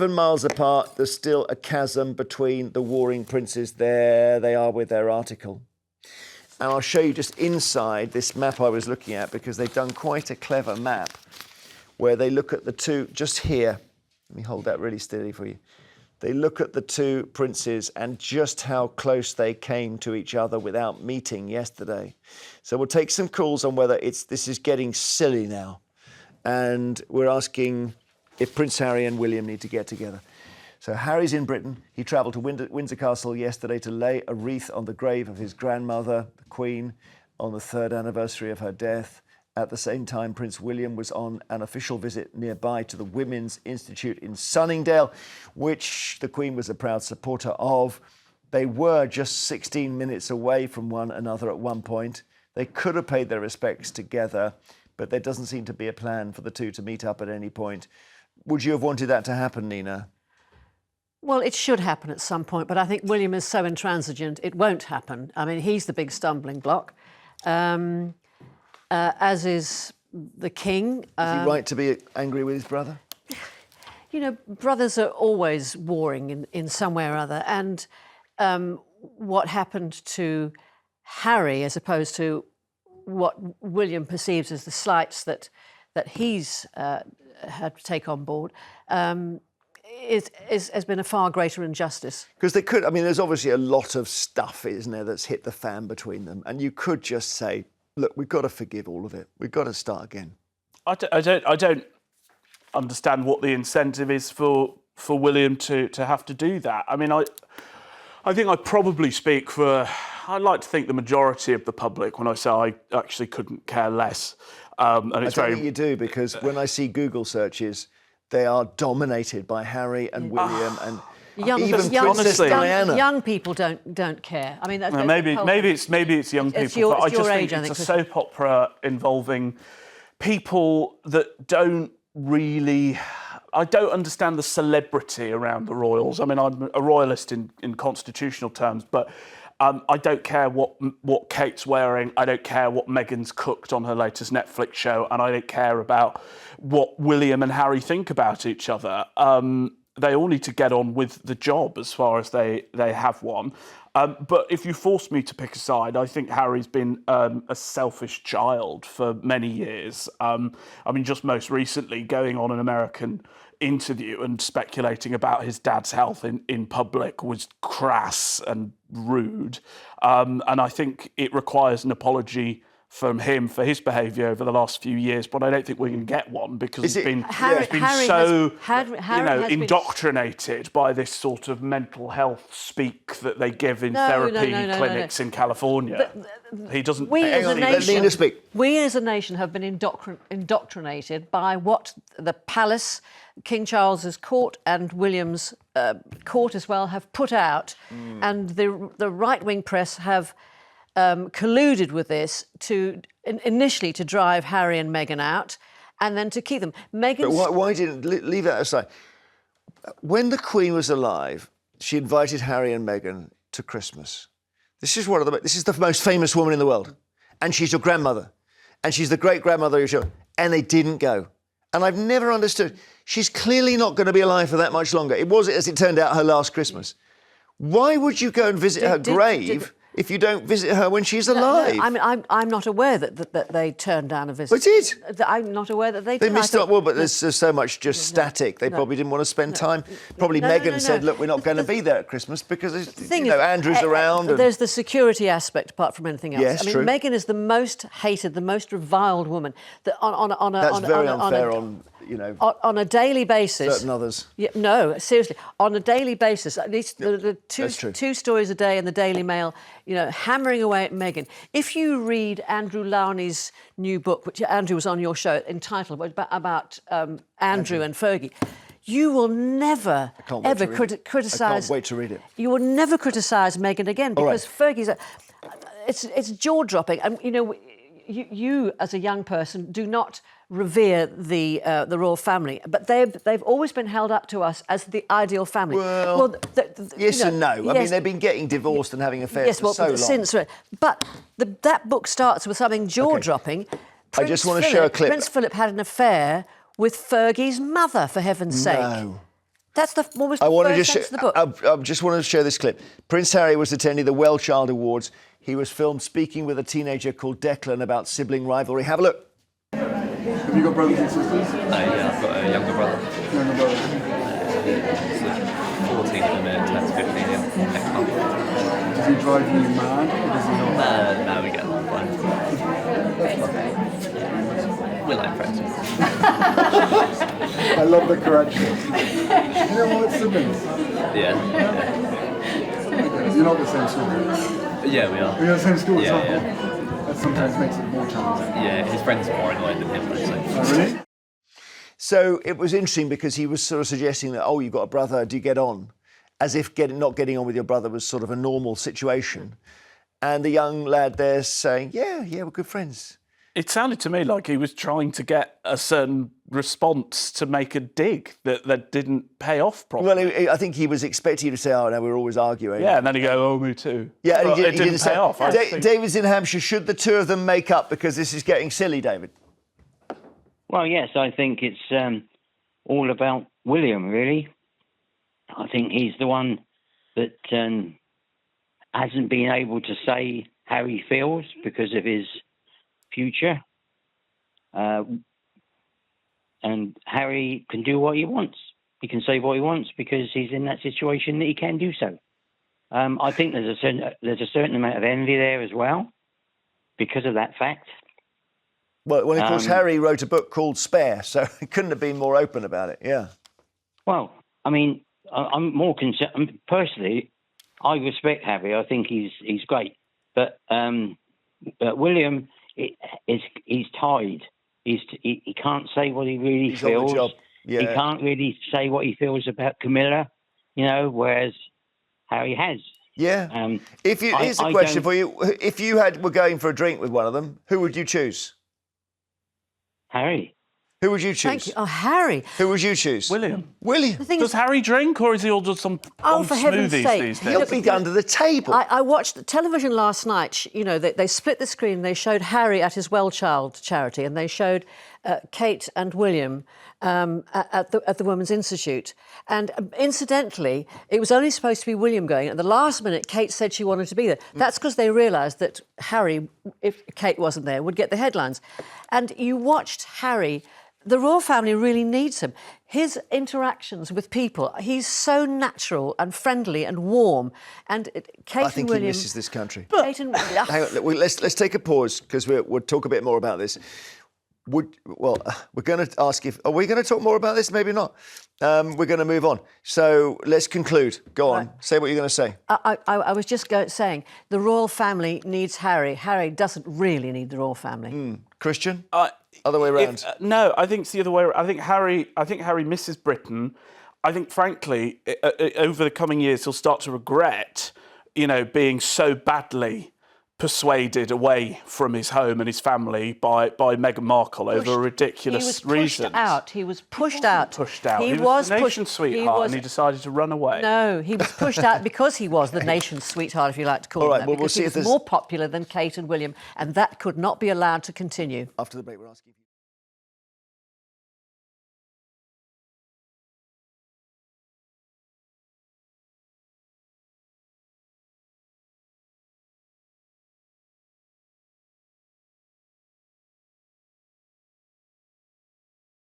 7 miles apart, there's still a chasm between the warring princes. There they are with their article. And I'll show you just inside this map I was looking at, because they've done quite a clever map where they look at the two, just here. Let me hold that really steady for you. They look at the two princes and just how close they came to each other without meeting yesterday. So we'll take some calls on whether this is getting silly now. And we're asking if Prince Harry and William need to get together. So Harry's in Britain. He travelled to Windsor Castle yesterday to lay a wreath on the grave of his grandmother, the Queen, on the 3rd anniversary of her death. At the same time, Prince William was on an official visit nearby to the Women's Institute in Sunningdale, which the Queen was a proud supporter of. They were just 16 minutes away from one another at one point. They could have paid their respects together, but there doesn't seem to be a plan for the two to meet up at any point. Would you have wanted that to happen, Nina? Well, it should happen at some point, but I think William is so intransigent, it won't happen. I mean, he's the big stumbling block, as is the king. Is he right to be angry with his brother? You know, brothers are always warring in some way or other, and what happened to Harry, as opposed to what William perceives as the slights that he's had to take on board, has been a far greater injustice. Because they could, I mean, there's obviously a lot of stuff, isn't there, that's hit the fan between them. And you could just say, look, we've got to forgive all of it. We've got to start again. I don't understand what the incentive is for William to have to do that. I mean, I think I probably speak for, I'd like to think, the majority of the public when I say I actually couldn't care less. And it's I don't think you do, because when I see Google searches, they are dominated by Harry and William and even Princess Diana. Young people don't care. I mean, maybe it's young people. It's your but I just age, think it's a soap opera involving people that don't really. I don't understand the celebrity around the royals. I mean, I'm a royalist in constitutional terms, but I don't care what Kate's wearing. I don't care what Meghan's cooked on her latest Netflix show, and I don't care about what William and Harry think about each other. They all need to get on with the job as far as they have one. But if you force me to pick a side, I think Harry's been a selfish child for many years. I mean, just most recently going on an American interview and speculating about his dad's health in public was crass and rude. And I think it requires an apology from him for his behaviour over the last few years, but I don't think we're going to get one because he's been so indoctrinated by this sort of mental health speak that they give in therapy clinics in California. He doesn't. We as a nation have been indoctrinated by what the palace, King Charles's court and William's court as well have put out, and the right-wing press have colluded with this initially to drive Harry and Meghan out, and then to keep them. But why didn't leave that aside? When the Queen was alive, she invited Harry and Meghan to Christmas. This is the most famous woman in the world, and she's your grandmother, and she's the great grandmother of your. And they didn't go, and I've never understood. She's clearly not going to be alive for that much longer. It was, as it turned out, her last Christmas. Why would you go and visit her grave if you don't visit her when she's alive? No, I mean, I'm not aware that they turned down a visit. They did. I'm not aware that they did. They missed out. Well, but there's so much just static. They probably didn't want to spend time. Probably Meghan said, look, we're not going to be there at Christmas because Andrew's around. There's the security aspect apart from anything else. Yes, true. Meghan is the most hated, the most reviled woman. That's very unfair on a daily basis. Certain others. Yeah, no, seriously. On a daily basis, at least the two stories a day in the Daily Mail, hammering away at Meghan. If you read Andrew Lowney's new book, which Andrew was on your show, entitled about Andrew and Fergie, you will never, ever criticise... I can't wait to read it. You will never criticise Meghan again because Fergie's... It's jaw-dropping. And, you as a young person do not revere the royal family, but they've always been held up to us as the ideal family. Well yes and no. I mean, they've been getting divorced and having affairs for so long. But that book starts with something jaw-dropping. I just want to show a clip. Prince Philip had an affair with Fergie's mother, for heaven's sake. That's what was the first sentence of the book. I just wanted to show this clip. Prince Harry was attending the Well Child Awards. He was filmed speaking with a teenager called Declan about sibling rivalry. Have a look. Have you got brothers and sisters? Yeah, I've got a younger brother. Younger brother. So 14 at the minute, turns 15 next month. Does he drive you mad or does he not? No, we get along fine. We're like friends. I love the correction. You know what, siblings? Yeah. You're not the same school. Yeah, we are. You're the same school as Yeah, well. yeah. That sometimes makes it more challenging. Yeah, his friends are more annoyed than him, I'd say. Oh, really? So it was interesting because he was sort of suggesting that, oh, you've got a brother, do you get on? As if not getting on with your brother was sort of a normal situation. And the young lad there saying, yeah, we're good friends. It sounded to me like he was trying to get a certain response to make a dig that didn't pay off properly. Well, I think he was expecting you to say, oh, no, we're always arguing. Yeah, and then he go, oh, me too. Yeah, and But he it didn't say, pay off. David's in Hampshire. Should the two of them make up? Because this is getting silly, David. Well, yes, I think it's all about William, really. I think he's the one that hasn't been able to say how he feels because of his future. And Harry can do what he wants. He can say what he wants because he's in that situation that he can do so. I think there's a certain amount of envy there as well because of that fact. Well, of course, Harry wrote a book called Spare, so he couldn't have been more open about it, yeah. Well, I mean, I'm more concerned. Personally, I respect Harry. I think he's great. But William, he's tied. He can't say what he really He's feels. on the job. Yeah. He can't really say what he feels about Camilla, whereas Harry has. Yeah. Here's a question for you. If you were going for a drink with one of them, who would you choose? Harry. Who would you choose? Thank you. Oh, Harry. Who would you choose? William. William. The thing Does is, Harry drink, or is he all just on for heaven's smoothies sake. these He'll days? be under the table. I watched the television last night. They split the screen. They showed Harry at his Well Child charity, and they showed Kate and William at the Women's Institute. And incidentally, it was only supposed to be William going. At the last minute, Kate said she wanted to be there. That's because they realised that Harry, if Kate wasn't there, would get the headlines. And you watched Harry. The royal family really needs him. His interactions with people, he's so natural and friendly and warm. And Kate I think and William... he misses this country. Kate and... Hang on, let's take a pause because we'll talk a bit more about this. We're going to ask if... Are we going to talk more about this? Maybe not. We're going to move on. So let's conclude. Go on. Right. Say what you're going to say. I was just saying, the royal family needs Harry. Harry doesn't really need the royal family. Christian? Other way around. No, I think it's the other way around. I think Harry misses Britain. I think, frankly, over the coming years, he'll start to regret, being so badly persuaded away from his home and his family by Meghan Markle over ridiculous reasons. He was pushed out. He was the nation's sweetheart and he decided to run away. No, he was pushed out because he was the nation's sweetheart, if you like to call him that, because he was more popular than Kate and William, and that could not be allowed to continue. After the break, we're asking...